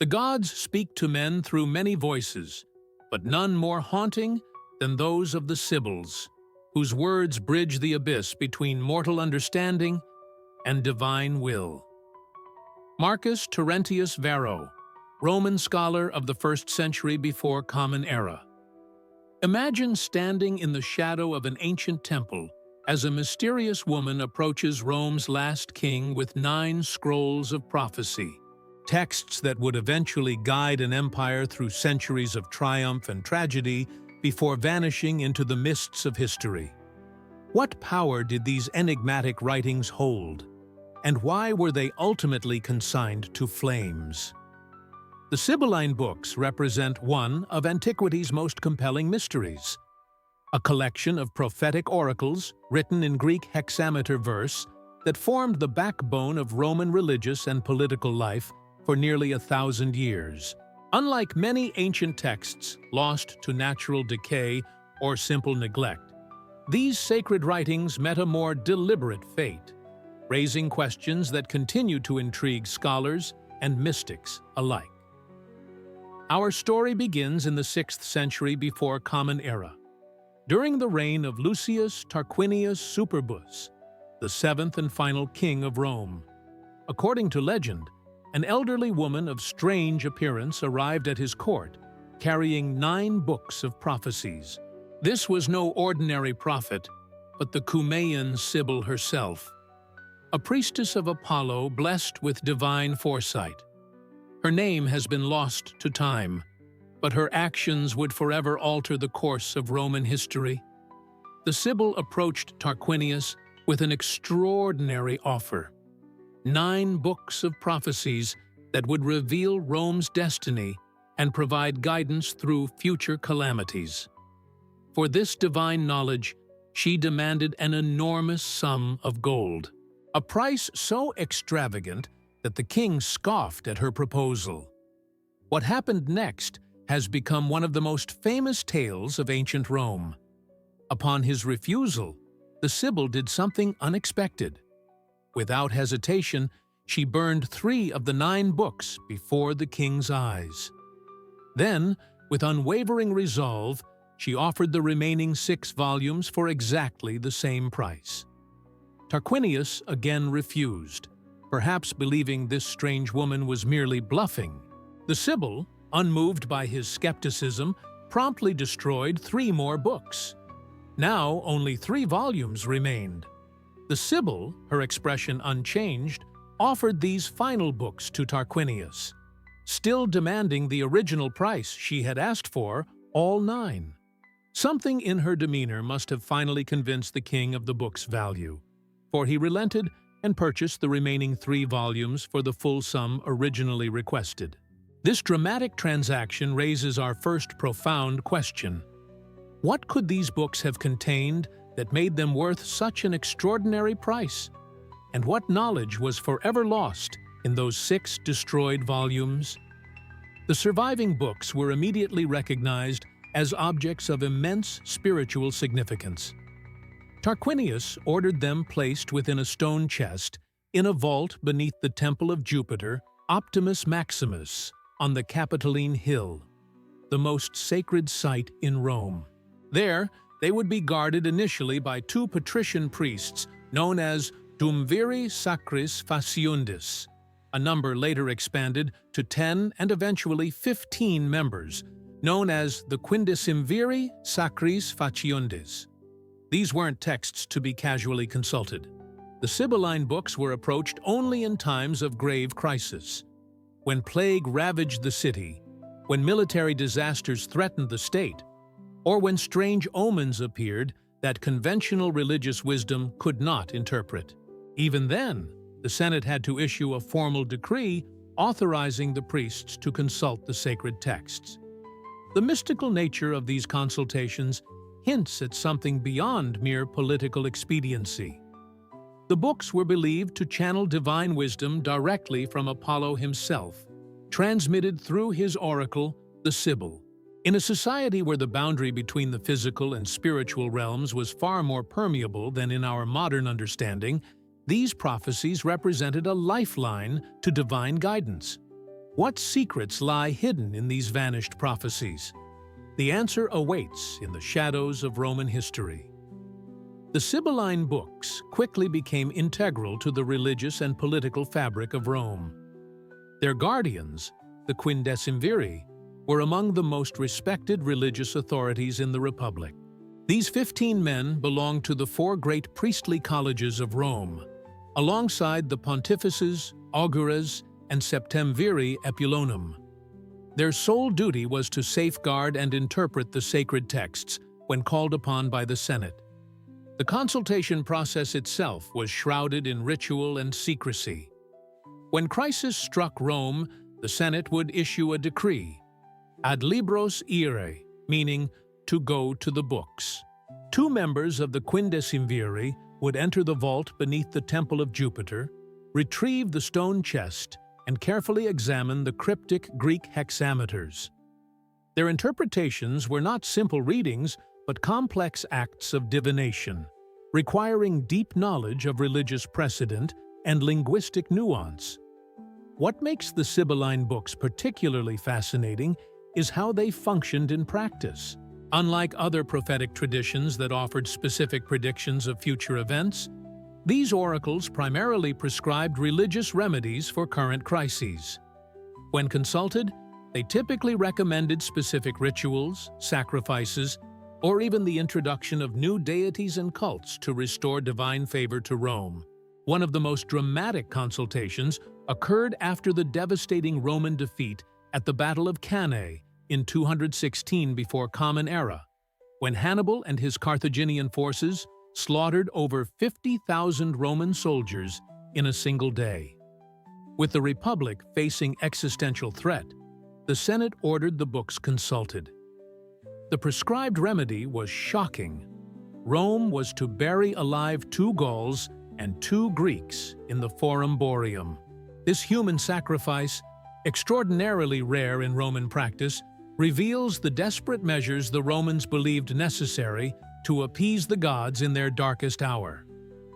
The gods speak to men through many voices, but none more haunting than those of the Sibyls, whose words bridge the abyss between mortal understanding and divine will. Marcus Terentius Varro, Roman scholar of the 1st century before Common Era. Imagine standing in the shadow of an ancient temple as a mysterious woman approaches Rome's last king with 9 scrolls of prophecy, texts that would eventually guide an empire through centuries of triumph and tragedy before vanishing into the mists of history. What power did these enigmatic writings hold, and why were they ultimately consigned to flames? The Sibylline books represent one of antiquity's most compelling mysteries, a collection of prophetic oracles written in Greek hexameter verse that formed the backbone of Roman religious and political life for nearly 1,000 years. Unlike many ancient texts lost to natural decay or simple neglect, these sacred writings met a more deliberate fate, raising questions that continue to intrigue scholars and mystics alike. Our story begins in the 6th century before Common Era, during the reign of Lucius Tarquinius Superbus, the 7th and final king of Rome. According to legend, an elderly woman of strange appearance arrived at his court, carrying 9 books of prophecies. This was no ordinary prophet, but the Cumaean Sibyl herself, a priestess of Apollo blessed with divine foresight. Her name has been lost to time, but her actions would forever alter the course of Roman history. The Sibyl approached Tarquinius with an extraordinary offer: 9 books of prophecies that would reveal Rome's destiny and provide guidance through future calamities. For this divine knowledge, she demanded an enormous sum of gold, a price so extravagant that the king scoffed at her proposal. What happened next has become one of the most famous tales of ancient Rome. Upon his refusal, the Sibyl did something unexpected. Without hesitation, she burned 3 of the 9 books before the king's eyes. Then, with unwavering resolve, she offered the remaining 6 volumes for exactly the same price. Tarquinius again refused, perhaps believing this strange woman was merely bluffing. The Sibyl, unmoved by his skepticism, promptly destroyed 3 more books. Now only 3 volumes remained. The Sibyl, her expression unchanged, offered these final books to Tarquinius, still demanding the original price she had asked for, all 9. Something in her demeanor must have finally convinced the king of the book's value, for he relented and purchased the remaining 3 volumes for the full sum originally requested. This dramatic transaction raises our first profound question. What could these books have contained that made them worth such an extraordinary price? And what knowledge was forever lost in those 6 destroyed volumes? The surviving books were immediately recognized as objects of immense spiritual significance. Tarquinius ordered them placed within a stone chest in a vault beneath the temple of Jupiter, Optimus Maximus, on the Capitoline Hill, the most sacred site in Rome. There, they would be guarded initially by 2 patrician priests known as Dumviri Sacris Faciundis, a number later expanded to 10 and eventually 15 members, known as the Quindecimviri Sacris Faciundis. These weren't texts to be casually consulted. The Sibylline books were approached only in times of grave crisis. When plague ravaged the city, when military disasters threatened the state, or when strange omens appeared that conventional religious wisdom could not interpret. Even then, the Senate had to issue a formal decree authorizing the priests to consult the sacred texts. The mystical nature of these consultations hints at something beyond mere political expediency. The books were believed to channel divine wisdom directly from Apollo himself, transmitted through his oracle, the Sibyl. In a society where the boundary between the physical and spiritual realms was far more permeable than in our modern understanding, these prophecies represented a lifeline to divine guidance. What secrets lie hidden in these vanished prophecies? The answer awaits in the shadows of Roman history. The Sibylline books quickly became integral to the religious and political fabric of Rome. Their guardians, the Quindecimviri, were among the most respected religious authorities in the Republic. These 15 men belonged to the 4 great priestly colleges of Rome, alongside the Pontifices, Augures, and Septemviri Epulonum. Their sole duty was to safeguard and interpret the sacred texts when called upon by the Senate. The consultation process itself was shrouded in ritual and secrecy. When crisis struck Rome, the Senate would issue a decree, ad libros ire, meaning to go to the books. 2 members of the Quindecimviri would enter the vault beneath the Temple of Jupiter, retrieve the stone chest, and carefully examine the cryptic Greek hexameters. Their interpretations were not simple readings, but complex acts of divination, requiring deep knowledge of religious precedent and linguistic nuance. What makes the Sibylline books particularly fascinating is how they functioned in practice. Unlike other prophetic traditions that offered specific predictions of future events, these oracles primarily prescribed religious remedies for current crises. When consulted, they typically recommended specific rituals, sacrifices, or even the introduction of new deities and cults to restore divine favor to Rome. One of the most dramatic consultations occurred after the devastating Roman defeat at the Battle of Cannae in 216 before Common Era, when Hannibal and his Carthaginian forces slaughtered over 50,000 Roman soldiers in a single day. With the Republic facing existential threat, the Senate ordered the books consulted. The prescribed remedy was shocking. Rome was to bury alive 2 Gauls and 2 Greeks in the Forum Boreum. This human sacrifice, extraordinarily rare in Roman practice, reveals the desperate measures the Romans believed necessary to appease the gods in their darkest hour.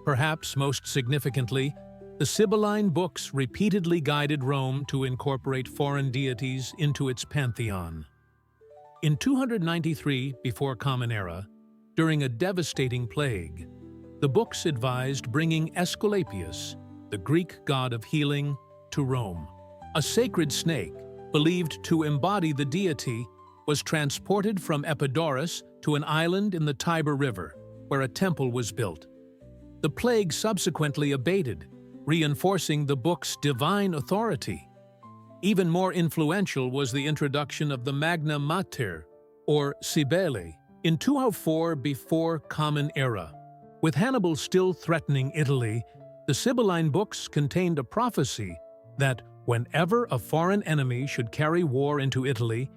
Perhaps most significantly, the Sibylline books repeatedly guided Rome to incorporate foreign deities into its pantheon. In 293 before Common Era, during a devastating plague, the books advised bringing Aesculapius, the Greek god of healing, to Rome. A sacred snake, believed to embody the deity, was transported from Epidaurus to an island in the Tiber River, where a temple was built. The plague subsequently abated, reinforcing the book's divine authority. Even more influential was the introduction of the Magna Mater, or Sibylline, in 204 before Common Era. With Hannibal still threatening Italy, the Sibylline books contained a prophecy that whenever a foreign enemy should carry war into Italy,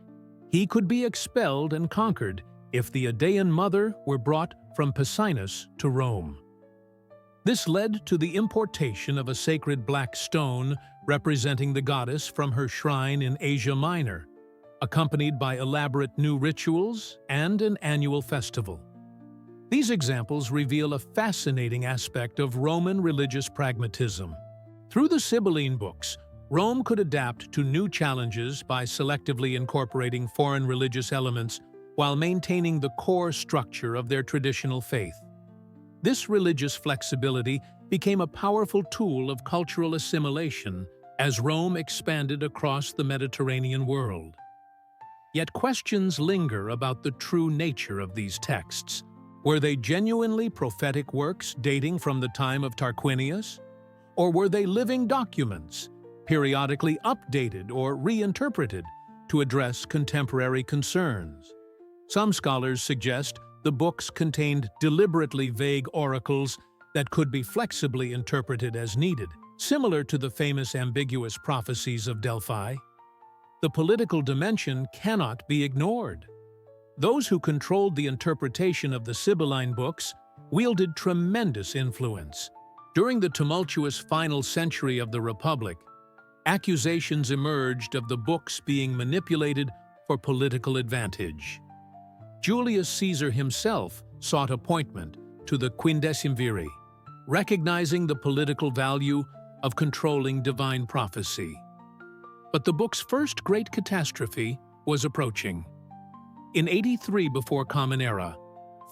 he could be expelled and conquered if the Idaean mother were brought from Pessinus to Rome. This led to the importation of a sacred black stone representing the goddess from her shrine in Asia Minor, accompanied by elaborate new rituals and an annual festival. These examples reveal a fascinating aspect of Roman religious pragmatism. Through the Sibylline books, Rome could adapt to new challenges by selectively incorporating foreign religious elements while maintaining the core structure of their traditional faith. This religious flexibility became a powerful tool of cultural assimilation as Rome expanded across the Mediterranean world. Yet questions linger about the true nature of these texts. Were they genuinely prophetic works dating from the time of Tarquinius? Or were they living documents, periodically updated or reinterpreted to address contemporary concerns? Some scholars suggest the books contained deliberately vague oracles that could be flexibly interpreted as needed, similar to the famous ambiguous prophecies of Delphi. The political dimension cannot be ignored. Those who controlled the interpretation of the Sibylline books wielded tremendous influence. During the tumultuous final century of the Republic, accusations emerged of the books being manipulated for political advantage. Julius Caesar himself sought appointment to the Quindecimviri, recognizing the political value of controlling divine prophecy. But the book's first great catastrophe was approaching. In 83 before Common Era,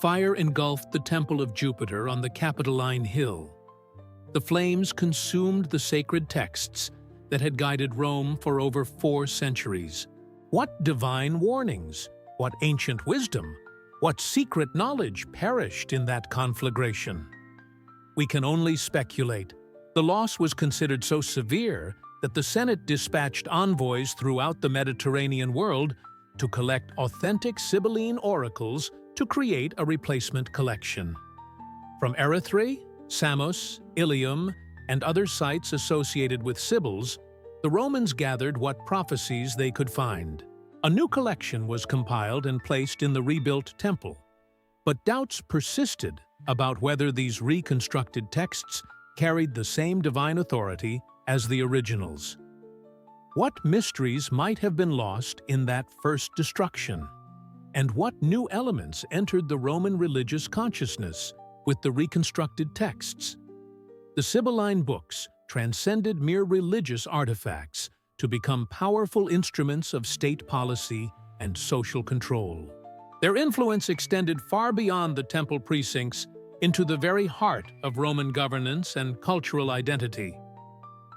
fire engulfed the Temple of Jupiter on the Capitoline Hill. The flames consumed the sacred texts that had guided Rome for over 4 centuries. What divine warnings, what ancient wisdom, what secret knowledge perished in that conflagration? We can only speculate. The loss was considered so severe that the Senate dispatched envoys throughout the Mediterranean world to collect authentic Sibylline oracles to create a replacement collection. From Erythrae, Samos, Ilium, and other sites associated with Sibyls, the Romans gathered what prophecies they could find. A new collection was compiled and placed in the rebuilt temple. But doubts persisted about whether these reconstructed texts carried the same divine authority as the originals. What mysteries might have been lost in that first destruction? And what new elements entered the Roman religious consciousness with the reconstructed texts? The Sibylline books transcended mere religious artifacts to become powerful instruments of state policy and social control. Their influence extended far beyond the temple precincts into the very heart of Roman governance and cultural identity.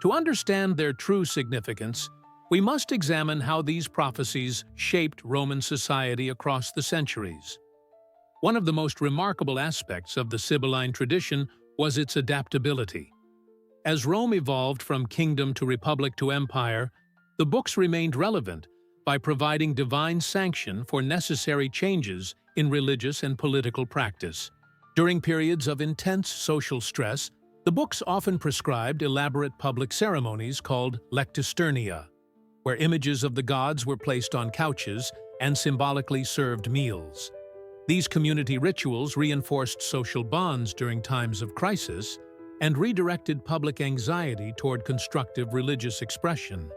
To understand their true significance, we must examine how these prophecies shaped Roman society across the centuries. One of the most remarkable aspects of the Sibylline tradition was its adaptability. As Rome evolved from kingdom to republic to empire, the books remained relevant by providing divine sanction for necessary changes in religious and political practice. During periods of intense social stress, the books often prescribed elaborate public ceremonies called lectisternia, where images of the gods were placed on couches and symbolically served meals. These community rituals reinforced social bonds during times of crisis and redirected public anxiety toward constructive religious expression.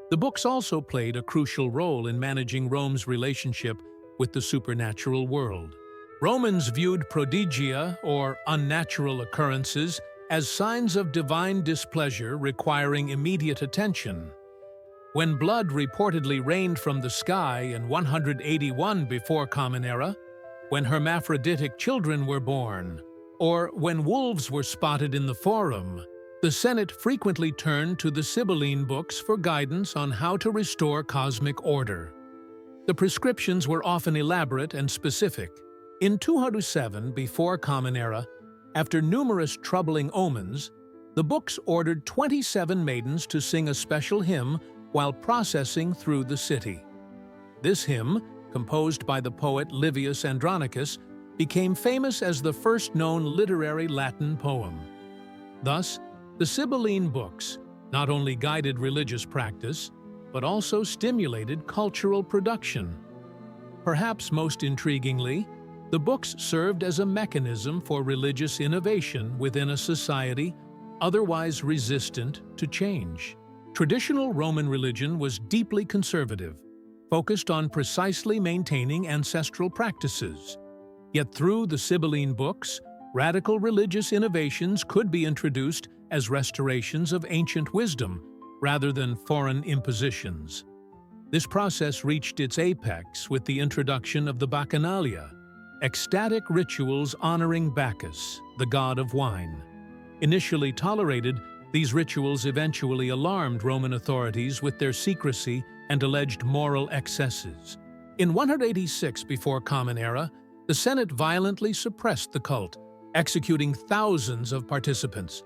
The books also played a crucial role in managing Rome's relationship with the supernatural world. Romans viewed prodigia, or unnatural occurrences, as signs of divine displeasure requiring immediate attention. When blood reportedly rained from the sky in 181 before Common Era, when hermaphroditic children were born, or when wolves were spotted in the Forum, the Senate frequently turned to the Sibylline books for guidance on how to restore cosmic order. The prescriptions were often elaborate and specific. In 207 before Common Era, after numerous troubling omens, the books ordered 27 maidens to sing a special hymn while processing through the city. This hymn, composed by the poet Livius Andronicus, became famous as the first known literary Latin poem. Thus, the Sibylline books not only guided religious practice, but also stimulated cultural production. Perhaps most intriguingly, the books served as a mechanism for religious innovation within a society otherwise resistant to change. Traditional Roman religion was deeply conservative, focused on precisely maintaining ancestral practices. Yet through the Sibylline books, radical religious innovations could be introduced as restorations of ancient wisdom rather than foreign impositions. This process reached its apex with the introduction of the Bacchanalia, ecstatic rituals honoring Bacchus, the god of wine. Initially tolerated, these rituals eventually alarmed Roman authorities with their secrecy and alleged moral excesses. In 186 before Common Era, the Senate violently suppressed the cult, executing thousands of participants.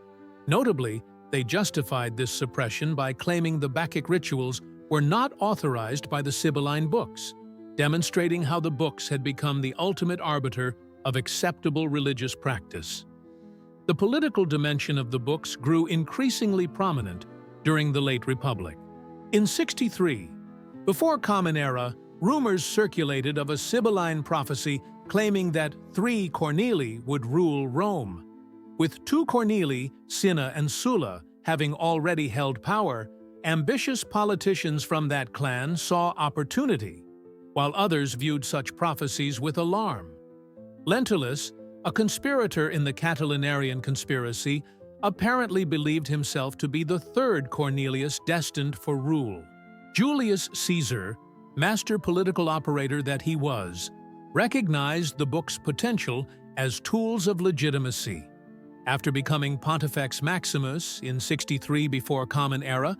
Notably, they justified this suppression by claiming the Bacchic rituals were not authorized by the Sibylline books, demonstrating how the books had become the ultimate arbiter of acceptable religious practice. The political dimension of the books grew increasingly prominent during the late Republic. In 63, before Common Era, rumors circulated of a Sibylline prophecy claiming that 3 Cornelii would rule Rome. With 2 Cornelii, Cinna and Sulla, having already held power, ambitious politicians from that clan saw opportunity, while others viewed such prophecies with alarm. Lentulus, a conspirator in the Catilinarian conspiracy, apparently believed himself to be the third Cornelius destined for rule. Julius Caesar, master political operator that he was, recognized the book's potential as tools of legitimacy. After becoming Pontifex Maximus in 63 before Common Era,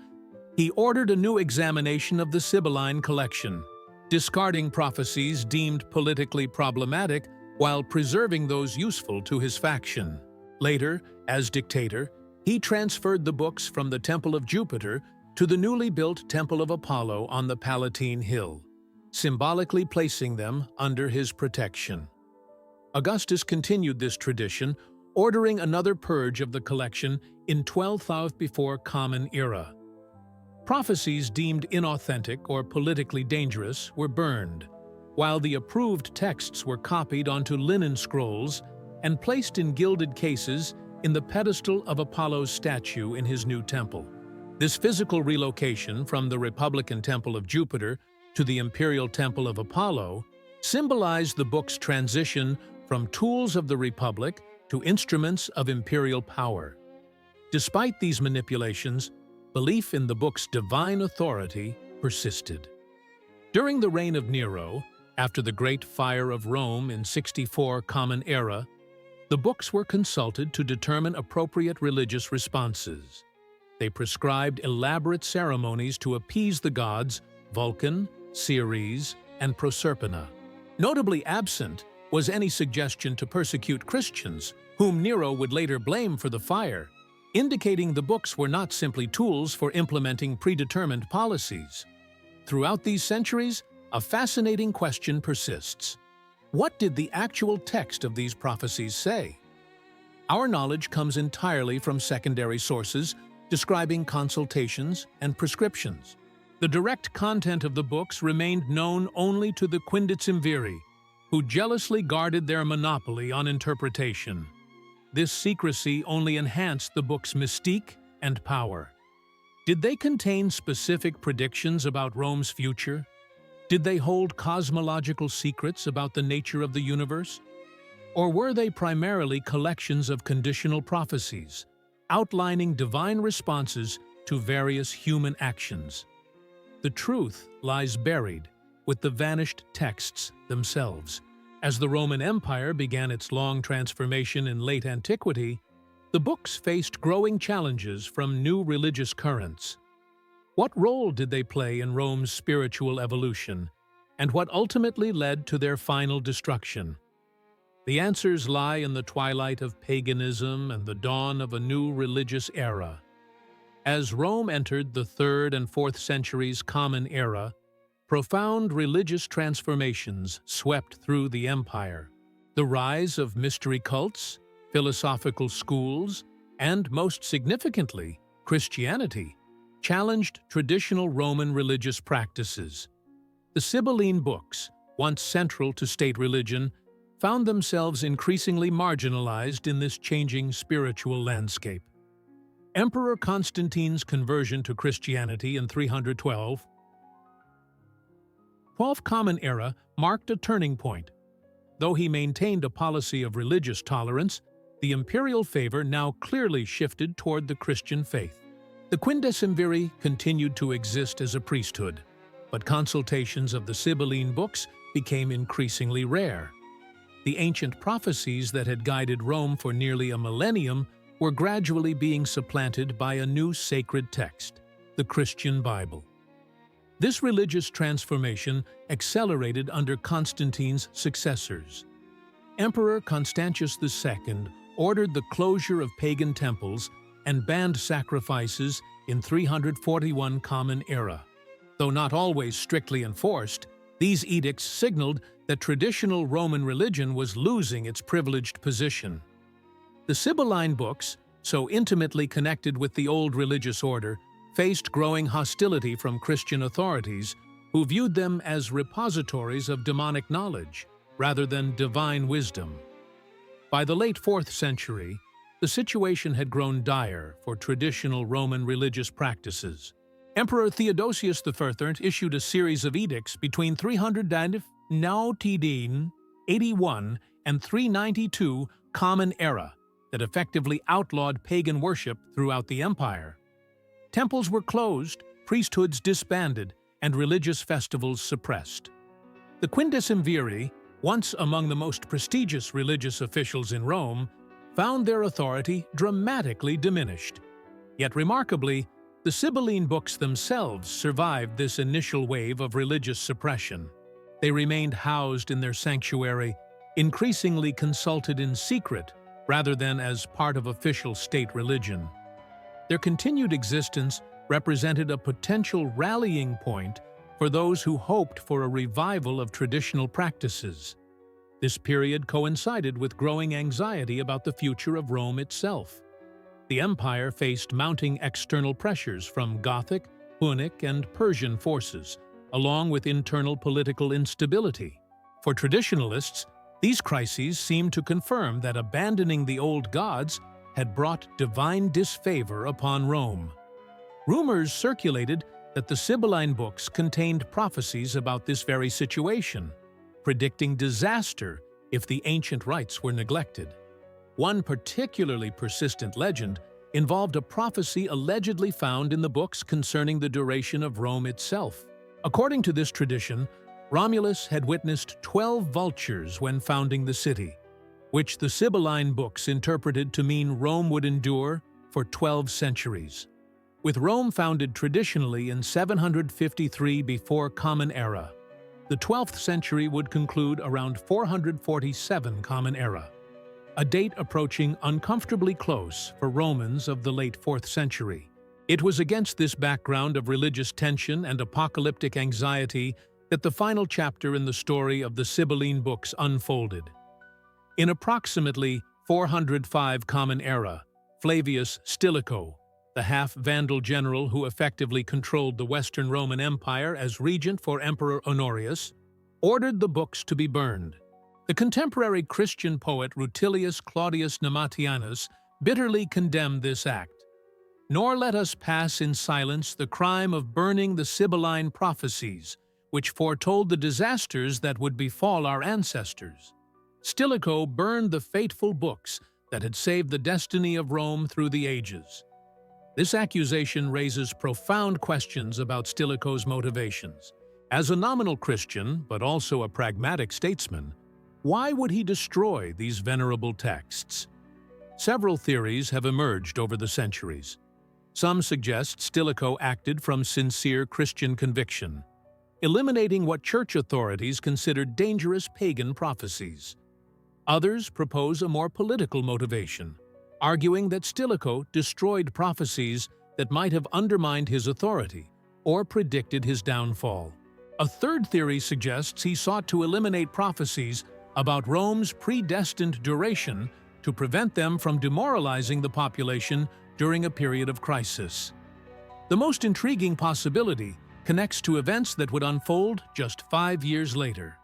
he ordered a new examination of the Sibylline collection, discarding prophecies deemed politically problematic while preserving those useful to his faction. Later, as dictator, he transferred the books from the Temple of Jupiter to the newly built Temple of Apollo on the Palatine Hill, symbolically placing them under his protection. Augustus continued this tradition, ordering another purge of the collection in 12th before Common Era. Prophecies deemed inauthentic or politically dangerous were burned, while the approved texts were copied onto linen scrolls and placed in gilded cases in the pedestal of Apollo's statue in his new temple. This physical relocation from the Republican Temple of Jupiter to the Imperial Temple of Apollo symbolized the book's transition from tools of the Republic to instruments of imperial power. Despite these manipulations, belief in the book's divine authority persisted. During the reign of Nero, after the Great Fire of Rome in 64 Common Era, the books were consulted to determine appropriate religious responses. They prescribed elaborate ceremonies to appease the gods Vulcan, Ceres, and Proserpina. Notably absent was any suggestion to persecute Christians, whom Nero would later blame for the fire, indicating the books were not simply tools for implementing predetermined policies. Throughout these centuries, a fascinating question persists. What did the actual text of these prophecies say? Our knowledge comes entirely from secondary sources describing consultations and prescriptions. The direct content of the books remained known only to the Quindecimviri, who jealously guarded their monopoly on interpretation. This secrecy only enhanced the book's mystique and power. Did they contain specific predictions about Rome's future? Did they hold cosmological secrets about the nature of the universe? Or were they primarily collections of conditional prophecies, outlining divine responses to various human actions? The truth lies buried with the vanished texts themselves. As the Roman Empire began its long transformation in late antiquity, the books faced growing challenges from new religious currents. What role did they play in Rome's spiritual evolution, and what ultimately led to their final destruction? The answers lie in the twilight of paganism and the dawn of a new religious era. As Rome entered the 3rd and 4th centuries Common Era, profound religious transformations swept through the empire. The rise of mystery cults, philosophical schools, and, most significantly, Christianity, challenged traditional Roman religious practices. The Sibylline books, once central to state religion, found themselves increasingly marginalized in this changing spiritual landscape. Emperor Constantine's conversion to Christianity in 312 Common Era marked a turning point. Though he maintained a policy of religious tolerance, the imperial favor now clearly shifted toward the Christian faith. The Quindecimviri continued to exist as a priesthood, but consultations of the Sibylline books became increasingly rare. The ancient prophecies that had guided Rome for nearly a millennium were gradually being supplanted by a new sacred text, the Christian Bible. This religious transformation accelerated under Constantine's successors. Emperor Constantius II ordered the closure of pagan temples and banned sacrifices in 341 Common Era. Though not always strictly enforced, these edicts signaled that traditional Roman religion was losing its privileged position. The Sibylline books, so intimately connected with the old religious order, faced growing hostility from Christian authorities who viewed them as repositories of demonic knowledge rather than divine wisdom. By the late 4th century, the situation had grown dire for traditional Roman religious practices. Emperor Theodosius III issued a series of edicts between 381 and 392 Common Era, that effectively outlawed pagan worship throughout the empire. Temples were closed, priesthoods disbanded, and religious festivals suppressed. The Quindecimviri, once among the most prestigious religious officials in Rome, found their authority dramatically diminished. Yet remarkably, the Sibylline books themselves survived this initial wave of religious suppression. They remained housed in their sanctuary, increasingly consulted in secret rather than as part of official state religion. Their continued existence represented a potential rallying point for those who hoped for a revival of traditional practices. This period coincided with growing anxiety about the future of Rome itself. The empire faced mounting external pressures from Gothic, Punic, and Persian forces, along with internal political instability. For traditionalists, these crises seemed to confirm that abandoning the old gods had brought divine disfavor upon Rome. Rumors circulated that the Sibylline books contained prophecies about this very situation, predicting disaster if the ancient rites were neglected. One particularly persistent legend involved a prophecy allegedly found in the books concerning the duration of Rome itself. According to this tradition, Romulus had witnessed 12 vultures when founding the city, which the Sibylline books interpreted to mean Rome would endure for 12 centuries. With Rome founded traditionally in 753 before Common Era, the 12th century would conclude around 447 Common Era, a date approaching uncomfortably close for Romans of the late 4th century. It was against this background of religious tension and apocalyptic anxiety that the final chapter in the story of the Sibylline books unfolded. In approximately 405 Common Era, Flavius Stilicho, the half-Vandal general who effectively controlled the Western Roman Empire as regent for Emperor Honorius, ordered the books to be burned. The contemporary Christian poet Rutilius Claudius Nematianus bitterly condemned this act. Nor let us pass in silence the crime of burning the Sibylline prophecies, which foretold the disasters that would befall our ancestors. Stilicho burned the fateful books that had saved the destiny of Rome through the ages. This accusation raises profound questions about Stilicho's motivations. As a nominal Christian, but also a pragmatic statesman, why would he destroy these venerable texts? Several theories have emerged over the centuries. Some suggest Stilicho acted from sincere Christian conviction, eliminating what church authorities considered dangerous pagan prophecies. Others propose a more political motivation, arguing that Stilicho destroyed prophecies that might have undermined his authority or predicted his downfall. A third theory suggests he sought to eliminate prophecies about Rome's predestined duration to prevent them from demoralizing the population during a period of crisis. The most intriguing possibility connects to events that would unfold just 5 years later.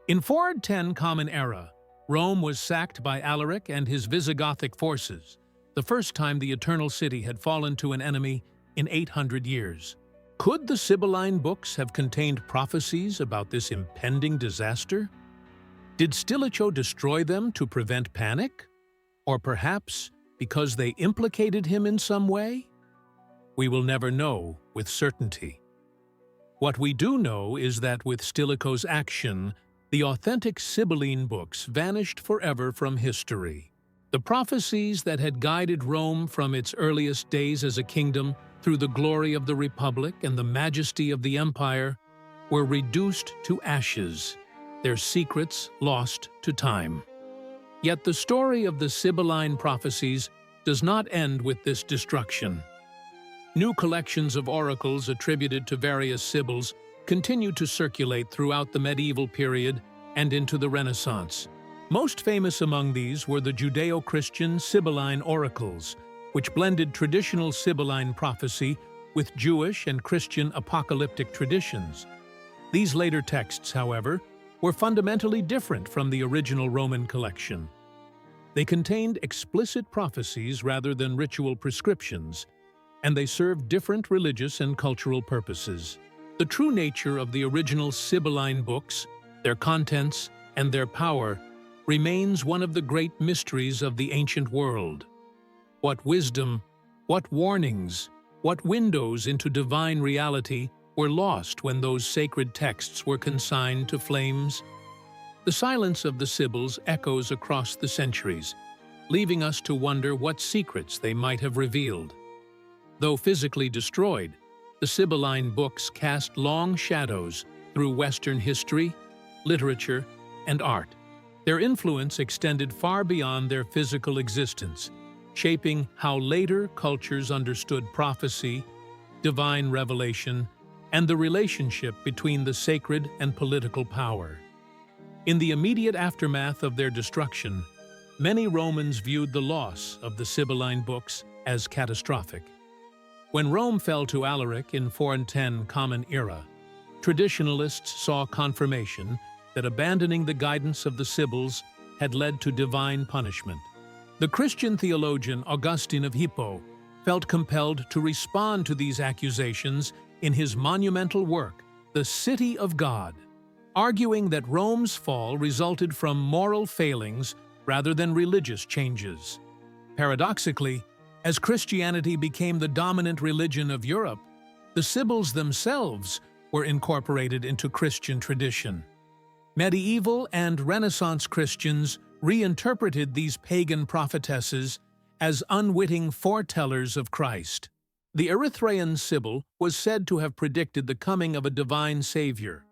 In 410 Common Era, Rome was sacked by Alaric and his Visigothic forces, the first time the Eternal City had fallen to an enemy in 800 years. Could the Sibylline books have contained prophecies about this impending disaster? Did Stilicho destroy them to prevent panic? Or perhaps because they implicated him in some way? We will never know with certainty. What we do know is that with Stilicho's action, the authentic Sibylline books vanished forever from history. The prophecies that had guided Rome from its earliest days as a kingdom through the glory of the Republic and the majesty of the Empire were reduced to ashes, their secrets lost to time. Yet the story of the Sibylline prophecies does not end with this destruction. New collections of oracles attributed to various Sibyls continued to circulate throughout the medieval period and into the Renaissance. Most famous among these were the Judeo-Christian Sibylline oracles, which blended traditional Sibylline prophecy with Jewish and Christian apocalyptic traditions. These later texts, however, were fundamentally different from the original Roman collection. They contained explicit prophecies rather than ritual prescriptions, and they served different religious and cultural purposes. The true nature of the original Sibylline books, their contents, and their power remains one of the great mysteries of the ancient world. What wisdom, what warnings, what windows into divine reality were lost when those sacred texts were consigned to flames? The silence of the Sibyls echoes across the centuries, leaving us to wonder what secrets they might have revealed. Though physically destroyed, the Sibylline books cast long shadows through Western history, literature, and art. Their influence extended far beyond their physical existence, shaping how later cultures understood prophecy, divine revelation, and the relationship between the sacred and political power. In the immediate aftermath of their destruction, many Romans viewed the loss of the Sibylline books as catastrophic. When Rome fell to Alaric in 410 Common Era, traditionalists saw confirmation that abandoning the guidance of the Sibyls had led to divine punishment. The Christian theologian Augustine of Hippo felt compelled to respond to these accusations in his monumental work, The City of God, arguing that Rome's fall resulted from moral failings rather than religious changes. Paradoxically, as Christianity became the dominant religion of Europe, the Sibyls themselves were incorporated into Christian tradition. Medieval and Renaissance Christians reinterpreted these pagan prophetesses as unwitting foretellers of Christ. The Erythraean Sibyl was said to have predicted the coming of a divine savior,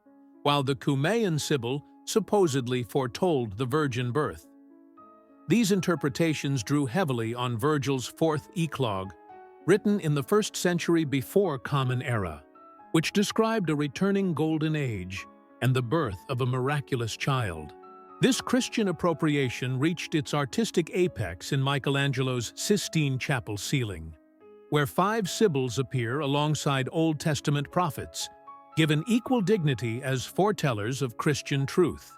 while the Cumaean Sibyl supposedly foretold the virgin birth. These interpretations drew heavily on Virgil's fourth eclogue, written in the 1st century before Common Era, which described a returning golden age and the birth of a miraculous child. This Christian appropriation reached its artistic apex in Michelangelo's Sistine Chapel ceiling, where 5 Sibyls appear alongside Old Testament prophets, given equal dignity as foretellers of Christian truth.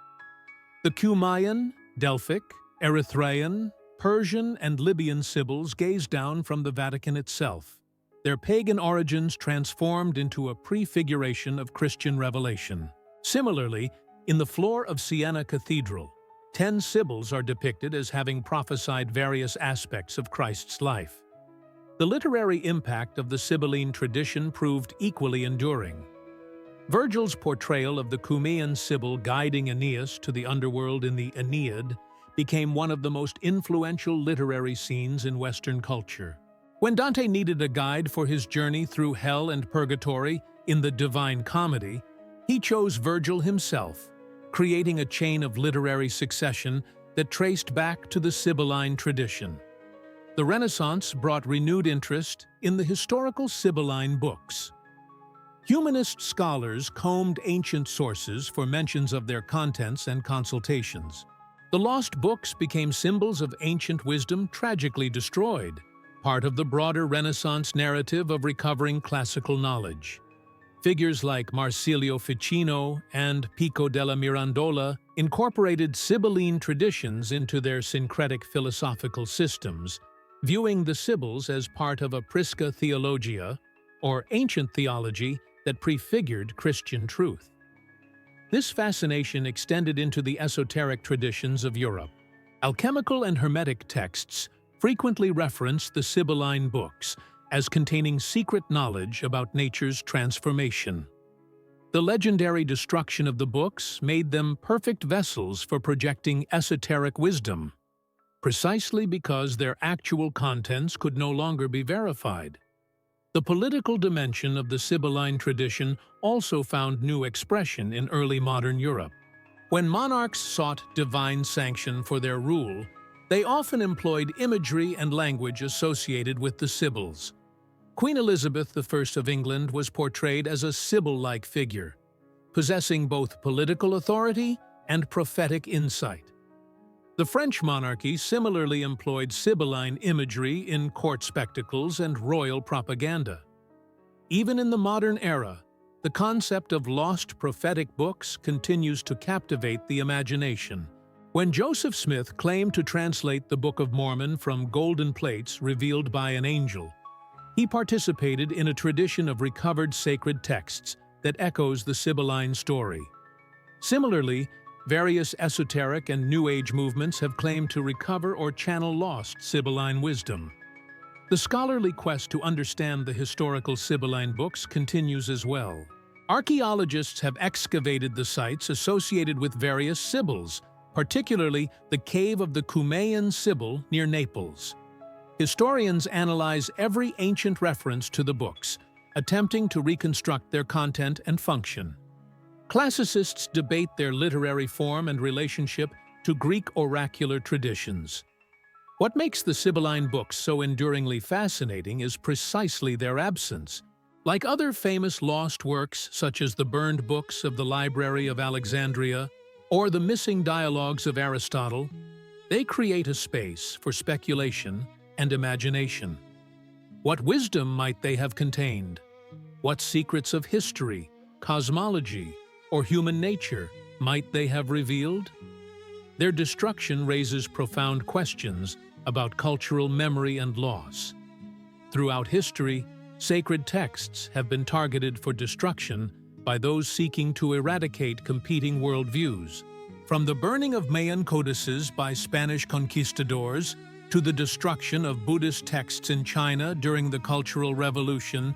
The Cumaean, Delphic, Erythraean, Persian, and Libyan Sibyls gazed down from the Vatican itself, their pagan origins transformed into a prefiguration of Christian revelation. Similarly, in the floor of Siena Cathedral, 10 Sibyls are depicted as having prophesied various aspects of Christ's life. The literary impact of the Sibylline tradition proved equally enduring. Virgil's portrayal of the Cumaean Sibyl guiding Aeneas to the underworld in the Aeneid became one of the most influential literary scenes in Western culture. When Dante needed a guide for his journey through hell and purgatory in the Divine Comedy, he chose Virgil himself, creating a chain of literary succession that traced back to the Sibylline tradition. The Renaissance brought renewed interest in the historical Sibylline books. Humanist scholars combed ancient sources for mentions of their contents and consultations. The lost books became symbols of ancient wisdom tragically destroyed, part of the broader Renaissance narrative of recovering classical knowledge. Figures like Marsilio Ficino and Pico della Mirandola incorporated Sibylline traditions into their syncretic philosophical systems, viewing the Sibyls as part of a Prisca Theologia, or ancient theology that prefigured Christian truth. This fascination extended into the esoteric traditions of Europe. Alchemical and Hermetic texts frequently reference the Sibylline books as containing secret knowledge about nature's transformation. The legendary destruction of the books made them perfect vessels for projecting esoteric wisdom, precisely because their actual contents could no longer be verified. The political dimension of the Sibylline tradition also found new expression in early modern Europe. When monarchs sought divine sanction for their rule, they often employed imagery and language associated with the Sibyls. Queen Elizabeth I of England was portrayed as a Sibyl-like figure, possessing both political authority and prophetic insight. The French monarchy similarly employed Sibylline imagery in court spectacles and royal propaganda. Even in the modern era, the concept of lost prophetic books continues to captivate the imagination. When Joseph Smith claimed to translate the Book of Mormon from golden plates revealed by an angel, he participated in a tradition of recovered sacred texts that echoes the Sibylline story. Similarly, various esoteric and New Age movements have claimed to recover or channel lost Sibylline wisdom. The scholarly quest to understand the historical Sibylline books continues as well. Archaeologists have excavated the sites associated with various Sibyls, particularly the cave of the Cumaean Sibyl near Naples. Historians analyze every ancient reference to the books, attempting to reconstruct their content and function. Classicists debate their literary form and relationship to Greek oracular traditions. What makes the Sibylline books so enduringly fascinating is precisely their absence. Like other famous lost works, such as the burned books of the Library of Alexandria or the missing dialogues of Aristotle, they create a space for speculation and imagination. What wisdom might they have contained? What secrets of history, cosmology, or human nature might they have revealed? Their destruction raises profound questions about cultural memory and loss. Throughout history, sacred texts have been targeted for destruction by those seeking to eradicate competing worldviews. From the burning of Mayan codices by Spanish conquistadors to the destruction of Buddhist texts in China during the Cultural Revolution,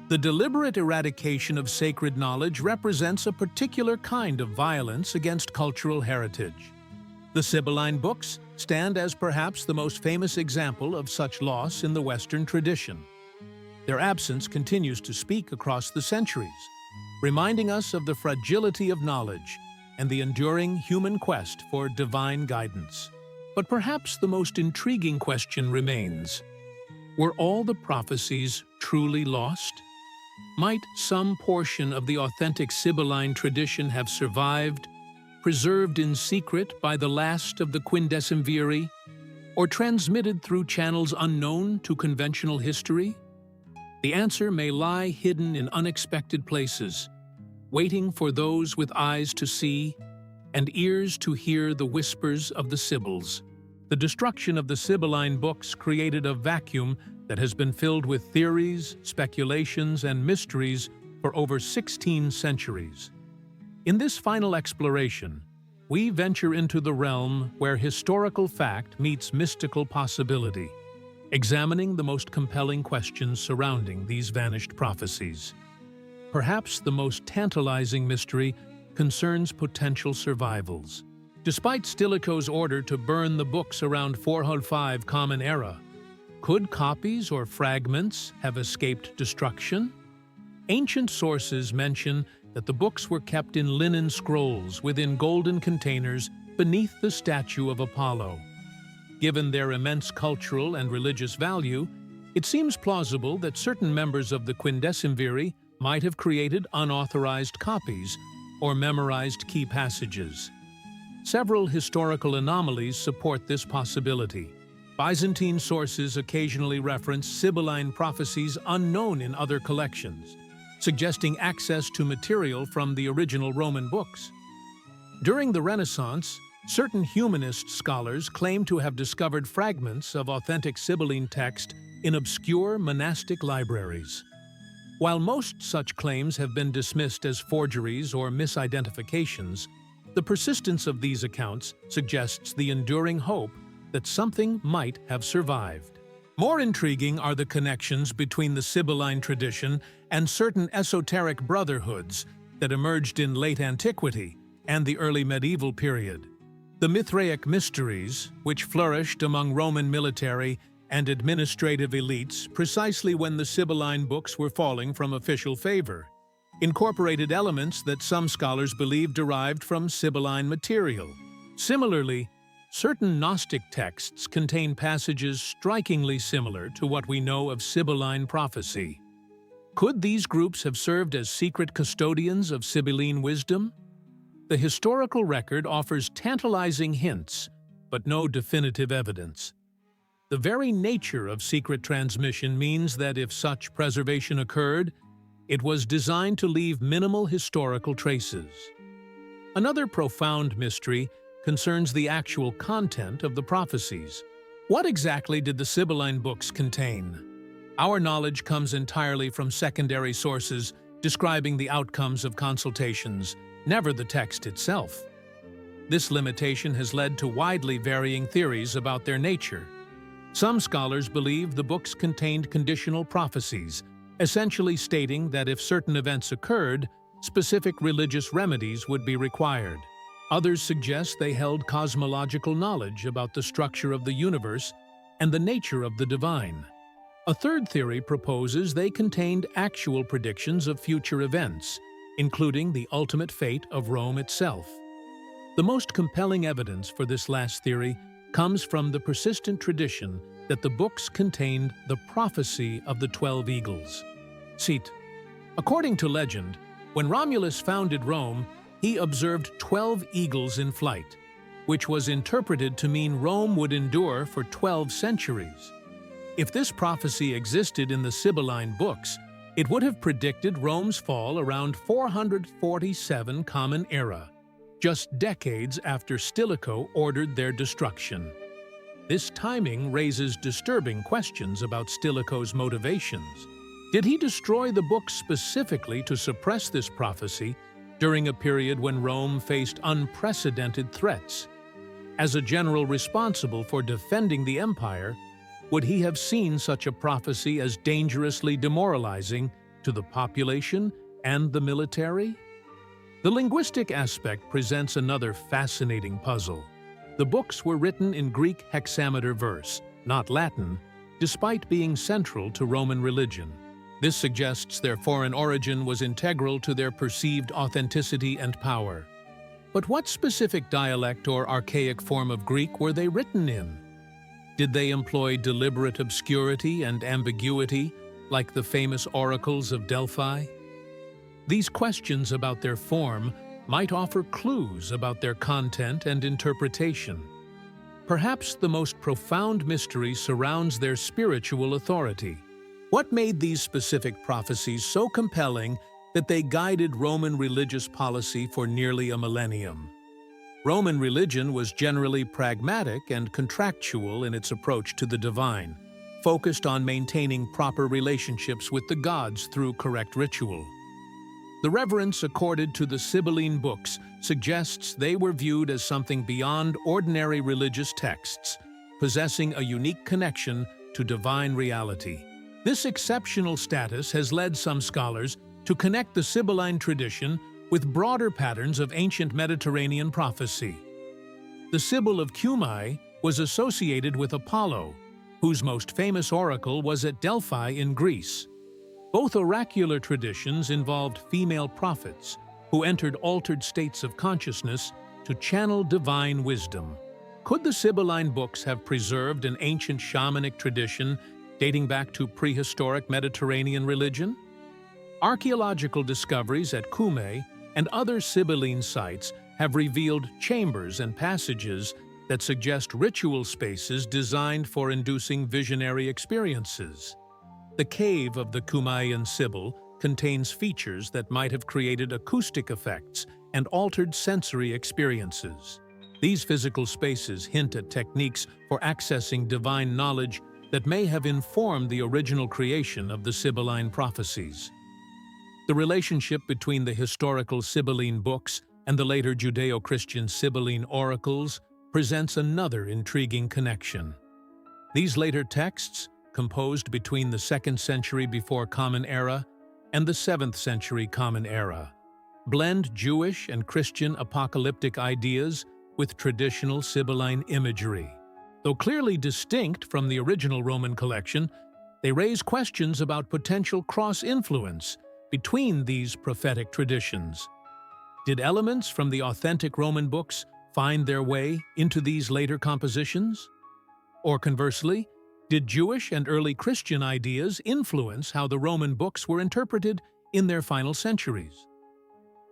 the deliberate eradication of sacred knowledge represents a particular kind of violence against cultural heritage. The Sibylline books stand as perhaps the most famous example of such loss in the Western tradition. Their absence continues to speak across the centuries, reminding us of the fragility of knowledge and the enduring human quest for divine guidance. But perhaps the most intriguing question remains: were all the prophecies truly lost? Might some portion of the authentic Sibylline tradition have survived, preserved in secret by the last of the Quindecimviri, or transmitted through channels unknown to conventional history? The answer may lie hidden in unexpected places, waiting for those with eyes to see and ears to hear the whispers of the Sibyls. The destruction of the Sibylline books created a vacuum that has been filled with theories, speculations, and mysteries for over 16 centuries. In this final exploration, we venture into the realm where historical fact meets mystical possibility, examining the most compelling questions surrounding these vanished prophecies. Perhaps the most tantalizing mystery concerns potential survivals. Despite Stilicho's order to burn the books around 405 Common Era, could copies or fragments have escaped destruction? Ancient sources mention that the books were kept in linen scrolls within golden containers beneath the statue of Apollo. Given their immense cultural and religious value, it seems plausible that certain members of the Quindecimviri might have created unauthorized copies or memorized key passages. Several historical anomalies support this possibility. Byzantine sources occasionally reference Sibylline prophecies unknown in other collections, suggesting access to material from the original Roman books. During the Renaissance, certain humanist scholars claim to have discovered fragments of authentic Sibylline text in obscure monastic libraries. While most such claims have been dismissed as forgeries or misidentifications, the persistence of these accounts suggests the enduring hope that something might have survived. More intriguing are the connections between the Sibylline tradition and certain esoteric brotherhoods that emerged in late antiquity and the early medieval period. The Mithraic mysteries, which flourished among Roman military and administrative elites precisely when the Sibylline books were falling from official favor, incorporated elements that some scholars believe derived from Sibylline material. Similarly, certain Gnostic texts contain passages strikingly similar to what we know of Sibylline prophecy. Could these groups have served as secret custodians of Sibylline wisdom? The historical record offers tantalizing hints, but no definitive evidence. The very nature of secret transmission means that if such preservation occurred, it was designed to leave minimal historical traces. Another profound mystery concerns the actual content of the prophecies. What exactly did the Sibylline books contain? Our knowledge comes entirely from secondary sources describing the outcomes of consultations, never the text itself. This limitation has led to widely varying theories about their nature. Some scholars believe the books contained conditional prophecies, essentially stating that if certain events occurred, specific religious remedies would be required. Others suggest they held cosmological knowledge about the structure of the universe and the nature of the divine. A third theory proposes they contained actual predictions of future events, including the ultimate fate of Rome itself. The most compelling evidence for this last theory comes from the persistent tradition that the books contained the prophecy of the 12 eagles. Cite, according to legend, when Romulus founded Rome, he observed 12 eagles in flight, which was interpreted to mean Rome would endure for 12 centuries. If this prophecy existed in the Sibylline books, it would have predicted Rome's fall around 447 Common Era, just decades after Stilicho ordered their destruction. This timing raises disturbing questions about Stilicho's motivations. Did he destroy the books specifically to suppress this prophecy during a period when Rome faced unprecedented threats? As a general responsible for defending the empire, would he have seen such a prophecy as dangerously demoralizing to the population and the military? The linguistic aspect presents another fascinating puzzle. The books were written in Greek hexameter verse, not Latin, despite being central to Roman religion. This suggests their foreign origin was integral to their perceived authenticity and power. But what specific dialect or archaic form of Greek were they written in? Did they employ deliberate obscurity and ambiguity, like the famous oracles of Delphi? These questions about their form might offer clues about their content and interpretation. Perhaps the most profound mystery surrounds their spiritual authority. What made these specific prophecies so compelling that they guided Roman religious policy for nearly a millennium? Roman religion was generally pragmatic and contractual in its approach to the divine, focused on maintaining proper relationships with the gods through correct ritual. The reverence accorded to the Sibylline books suggests they were viewed as something beyond ordinary religious texts, possessing a unique connection to divine reality. This exceptional status has led some scholars to connect the Sibylline tradition with broader patterns of ancient Mediterranean prophecy. The Sibyl of Cumae was associated with Apollo, whose most famous oracle was at Delphi in Greece. Both oracular traditions involved female prophets who entered altered states of consciousness to channel divine wisdom. Could the Sibylline books have preserved an ancient shamanic tradition dating back to prehistoric Mediterranean religion? Archaeological discoveries at Cumae and other Sibylline sites have revealed chambers and passages that suggest ritual spaces designed for inducing visionary experiences. The cave of the Cumaean Sibyl contains features that might have created acoustic effects and altered sensory experiences. These physical spaces hint at techniques for accessing divine knowledge that may have informed the original creation of the Sibylline prophecies. The relationship between the historical Sibylline books and the later Judeo-Christian Sibylline oracles presents another intriguing connection. These later texts, composed between the 2nd century before Common Era and the 7th century Common Era, blend Jewish and Christian apocalyptic ideas with traditional Sibylline imagery. Though clearly distinct from the original Roman collection, they raise questions about potential cross-influence between these prophetic traditions. Did elements from the authentic Roman books find their way into these later compositions? Or conversely, did Jewish and early Christian ideas influence how the Roman books were interpreted in their final centuries?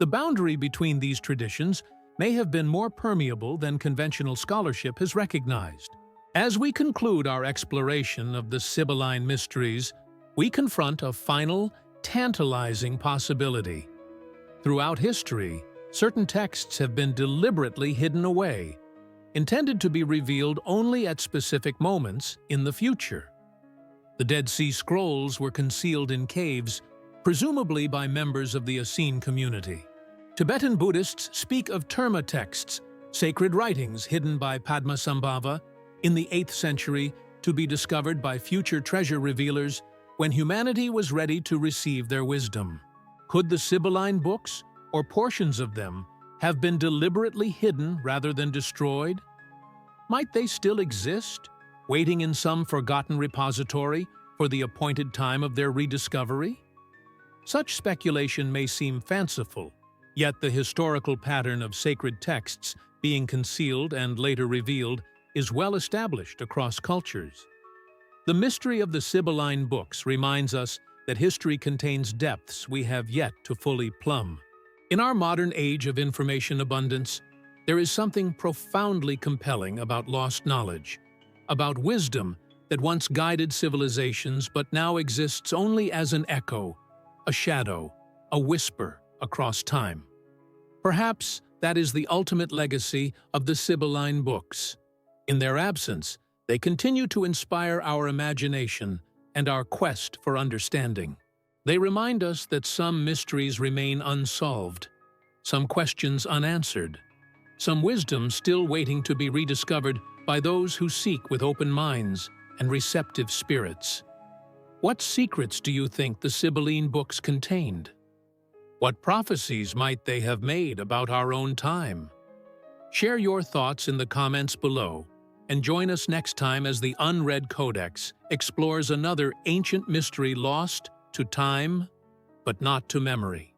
The boundary between these traditions may have been more permeable than conventional scholarship has recognized. As we conclude our exploration of the Sibylline mysteries, we confront a final, tantalizing possibility. Throughout history, certain texts have been deliberately hidden away, intended to be revealed only at specific moments in the future. The Dead Sea Scrolls were concealed in caves, presumably by members of the Essene community. Tibetan Buddhists speak of Terma texts, Sacred writings hidden by Padmasambhava in the 8th century to be discovered by future treasure revealers when humanity was ready to receive their wisdom. Could the Sibylline books, or portions of them, have been deliberately hidden rather than destroyed? Might they still exist, waiting in some forgotten repository for the appointed time of their rediscovery? Such speculation may seem fanciful, yet the historical pattern of sacred texts being concealed and later revealed is well established across cultures. The mystery of the Sibylline books reminds us that history contains depths we have yet to fully plumb. In our modern age of information abundance, there is something profoundly compelling about lost knowledge, about wisdom that once guided civilizations but now exists only as an echo, a shadow, a whisper across time. Perhaps that is the ultimate legacy of the Sibylline books. In their absence, they continue to inspire our imagination and our quest for understanding. They remind us that some mysteries remain unsolved, some questions unanswered, some wisdom still waiting to be rediscovered by those who seek with open minds and receptive spirits. What secrets do you think the Sibylline books contained? What prophecies might they have made about our own time? Share your thoughts in the comments below, and join us next time as the Unread Codex explores another ancient mystery lost to time, but not to memory.